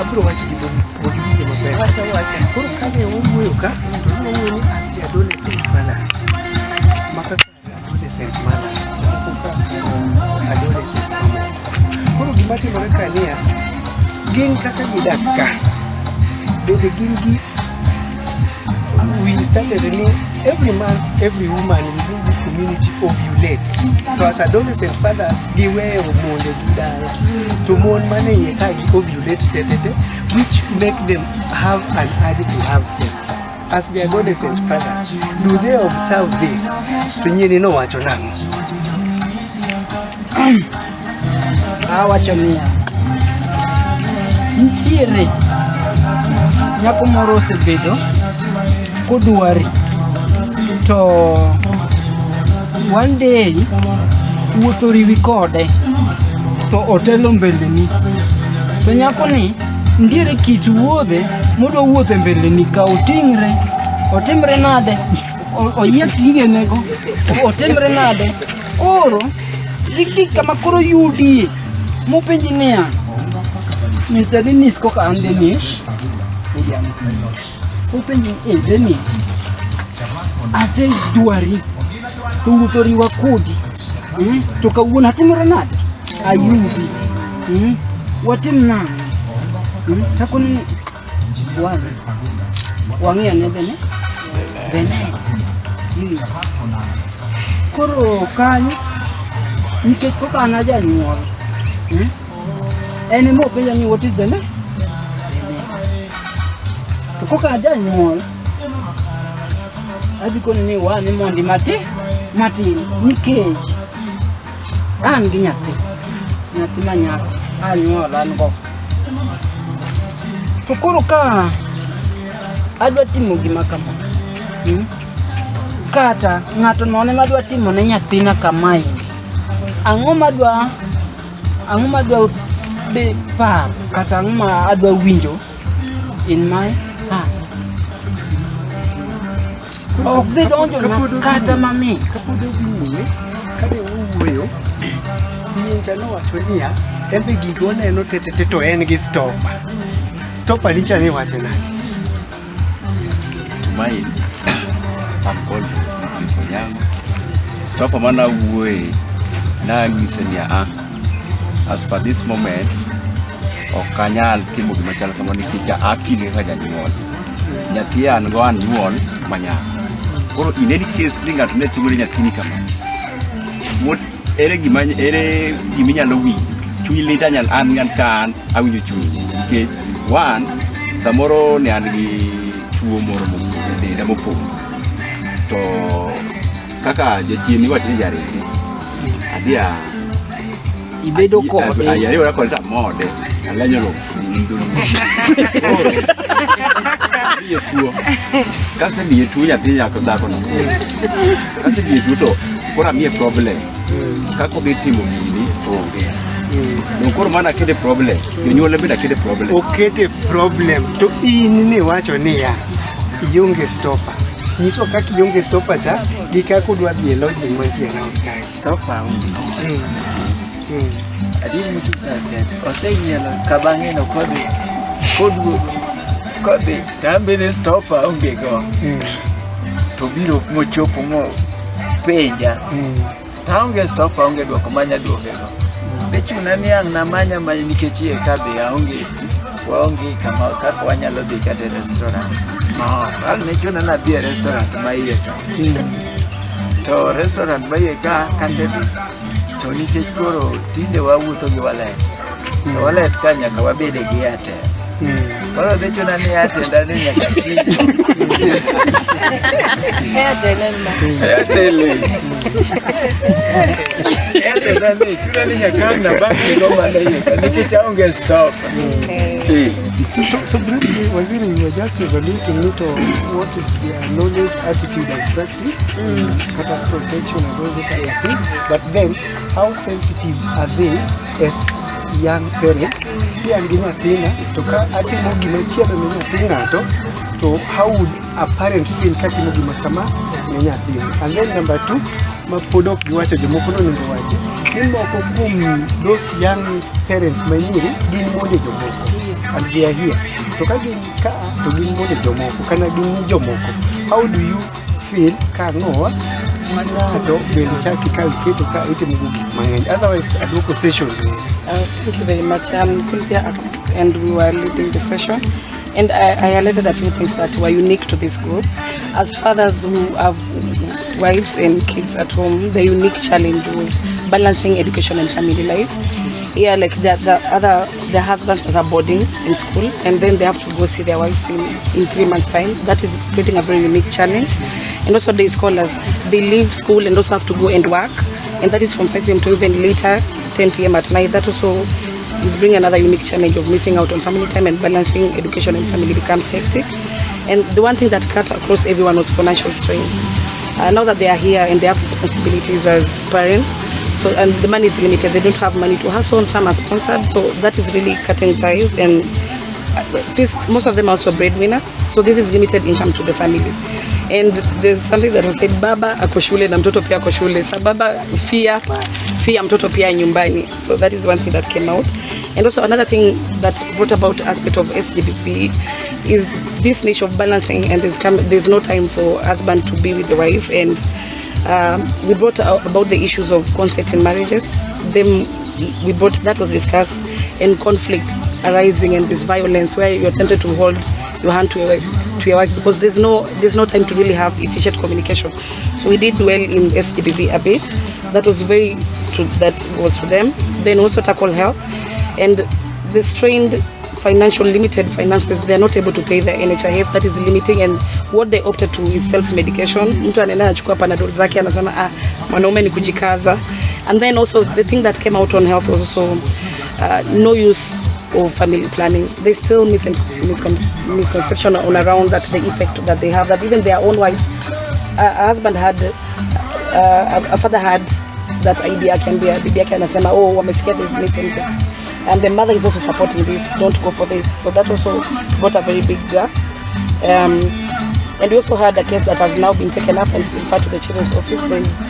abro wacho gi bodi video maber. Wacha. Koro kane owuoyo ka, to owuoyo ni as the adolescent fathers. Maka adolescent mothers. Adolescent mothers. Koro gima timore ka niya, gin kaka gidak ka. Bende gin gi we started a new every man, every woman in this community ovulates. So as adolescent fathers, they wear monde gidala. To mon mane ye ka ovulate tetete, which make them have an urge to have sex. As the adolescent fathers, do they observe this? To nyeni no wacho nango. Wacho niya. Ntiere nyako moro osebedo kodwari to one day wuotho riwi kode to otelo mbeleni to nyako ni ndiere kit wuodhe modo wuothe mbeleni ka otimre nade oyiek gigenego otimre nade koro dik kama koro yudi mopenji niya Mr. Dennis koka an Dennis openji Dennis ase dwari to wuotho riwa kodi to kawuono atimore nade ayudi watim nang'o takoni wang'iyo ne bene koro kanyo nikech koka an ajanyuol en mopenja ni what is the name to koka ajanyuol adhi koni ni wani mondi matin nikech an gi nyathi manyako anyuol an go to koro ka adwa timo gima kama kata ng'ato none madwa timo ne nyathina kamae ang'o madwa be par kata ang'o ma adwa winjo in my heart. Ok dhi donjo na kata mami kapod owuoyo kane owuoyo nyinga nowacho niya embe gigo neno tetete to en gi stopa nicha ni wacho nade Malit I'm called for young stopa mana wuoye na ng'ise niya as per this moment okanyal timo gima chalo kama nikech akine ka janyuol nyathi an go anyuol manyako koro in any case ni ng'ato ne timo ne nyathini kama ere giminyalo winjo chunyi lit anyal an kan awinjo chunyi nikech one samoro ne an gi tuo moro denda mopong' to kaka jachien iwacho ni jarete adia ibedo kode ayayora kode tamode alanyolo iye tuo kase miye tuo nyathi nyako dhako no kase miye tuo to kora miye problem kako dhi timo gini onge no koro mana kede problem jonyuol benda kede problem okete problem to in ne wacho niya ionge stopa nyiso kaka ionge stopa cha gi kako dwa dhi e lodging mantie around kai stopa adi mutu sate osenyelo kabang'eno kodhi tambe ne stopa onge go to biro mochopo mo penja taonge stopa onge dwoko manya duoke go bechuna ni ang namanya manya nikech ye kabe aonge waonge kama kaka wanyalo dhi kate restaurant al mechuna na dhi restaurant ma iye to restaurant ma iye ka kasebi to nikech koro tinde wawuotho gi walet ka nyaka wabede gi ate koro bechuna ni ate ndani nyaka ti ndani nyaka na baki go manda iye nikech aonge stop. So briefly, Waziri, we were just evaluating what is their knowledge, attitude and practice, cut protection and all those other things. But then, how sensitive are they as young parents? So how would a parent feel and then number two, mapodok giwacho jomokono ni wache. Those young parents manyiri gin monde jomoko. and they are here. To kagin ka to gin mode jomoko kana gin jomoko. How do you feel ka ngoa to beli chaki ka iketo ka itimo gik mang'eny. Otherwise adwoko session. Thank you very much. I'm Cynthia and we were leading the session. And I highlighted a few things that were unique to this group. As fathers who have wives and kids at home, the unique challenge was balancing education and family life. Yeah, like the husbands are boarding in school, and then they have to go see their wives in 3 months' time. That is creating a very unique challenge. And also day scholars, they leave school and also have to go and work, and that is from 5 p.m. to even later, 10 p.m. at night. That also is bringing another unique challenge of missing out on family time, and balancing education and family becomes hectic. And the one thing that cut across everyone was financial strain. Now that they are here and they have responsibilities as parents, so and the money is limited, they don't have money to hustle. Some are sponsored, so that is really cutting ties. And since most of them are also breadwinners, so this is limited income to the family. And there's something that was said, baba ako shule na mtoto pia ako shule. So baba fia mtoto pia nyumbani. So that is one thing that came out. And also another thing that brought about aspect of SGBV is this niche of balancing, and there's no time for husband to be with the wife. And we brought out about the issues of consent in marriages. That was discussed, and conflict arising and this violence where you're tempted to hold your hand to your wife because there's no time to really have efficient communication. So we did well in SGBV a bit. That was that was to them. Then also tackle health and the strained limited finances. They're not able to pay their NHIF. That is limiting, and what they opted to is self-medication. Mtu anaenda anachukua Panadol zake anasema mwanaume ni kujikaza. And then also the thing that came out on health was also no use of family planning. There's still misconception on around that, the effect that they have, that even their own wives, a husband had, a father had that idea, can be a bibi yake anasema wamesikia this, and the mother is also supporting this, don't go for this. So that also got a very big gap. And we also had a case that has now been taken up and referred to the children's office. There is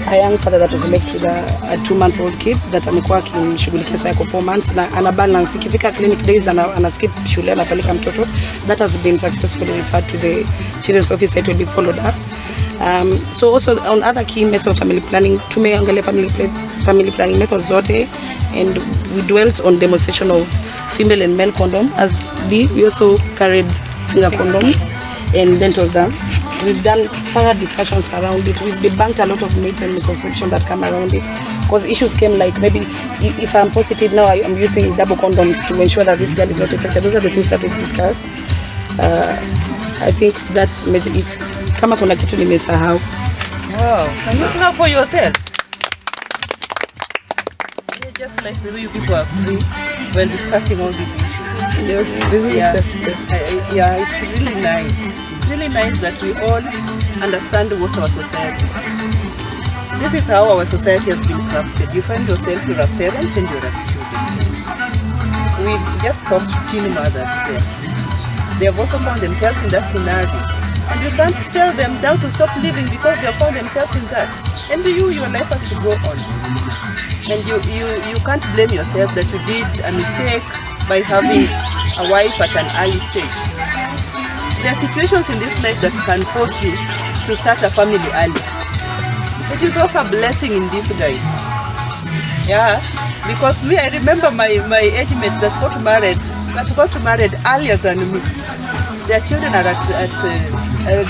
a young father that was left with a 2-month-old kid that amekuwa akimshughulikia sasa kwa 4 months, na ana balance, ikifika clinic days ana skip shule anapeleka mtoto. That has been successfully referred to the children's office. It will be followed up. So also on other key methods of family planning, tumeangalia family planning methods zote, and we dwelt on demonstration of female and male condom. As we also carried finger condoms and dental dams. We've done thorough discussions around it. We've debunked a lot of myths and misconceptions that come around it. Because issues came like, maybe if I'm positive now, I'm using double condoms to ensure that this girl is not affected. Those are the things that we've discussed. I think that's maybe if kama kuna kitu nimesahau. Wow, can you clap for yourselves? Just like the way you people are free when discussing all these issues. Yes, this is yeah, it's really nice. It's really nice that we all understand what our society is. This is how our society has been crafted. You find yourself, you're a parent and you're a student. We've just taught teen mothers there. They have also found themselves in that scenario. And you can't tell them now to stop living because they have found themselves in that. And your life has to go on. And you can't blame yourself that you did a mistake by having a wife at an early stage. There are situations in this life that can force you to start a family early. It is also a blessing in disguise. Yeah, because me, I remember my age mate that got married earlier than me. Their children are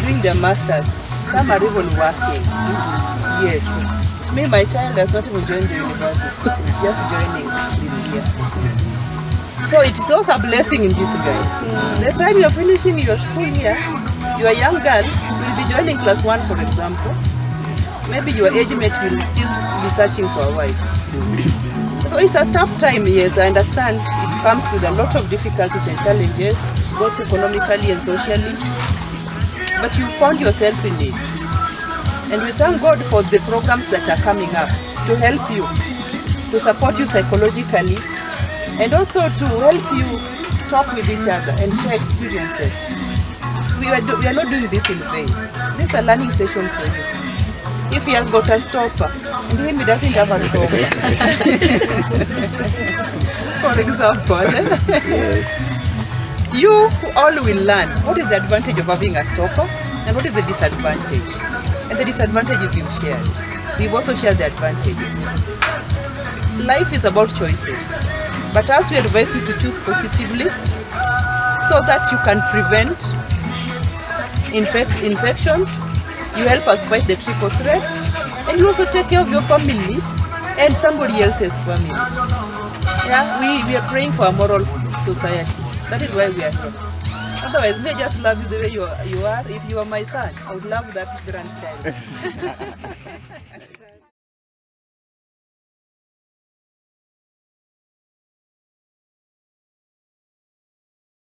doing their masters. Some are even working. Yes. Me, my child has not even joined the university. Just joining this year. So it is also a blessing in disguise. The time you're finishing your school here, your young girl will be joining class 1, for example. Maybe your age mate will still be searching for a wife. So it's a tough time, yes, I understand. It comes with a lot of difficulties and challenges, both economically and socially. But you found yourself in it. And we thank God for the programs that are coming up to help you, to support you psychologically, and also to help you talk with each other and share experiences. We are not doing this in vain. This is a learning session for you. If he has got a stopper, and he doesn't have a stopper. For example, you all will learn what is the advantage of having a stopper and what is the disadvantage. And the disadvantages we've shared. We've also shared the advantages. Life is about choices, but as we advise you to choose positively so that you can prevent infections, you help us fight the triple threat, and you also take care of your family and somebody else's family. Yeah, we are praying for a moral society. That is why we are here. Otherwise, may I just love you the way you are. If you are my son, I would love that grandchild.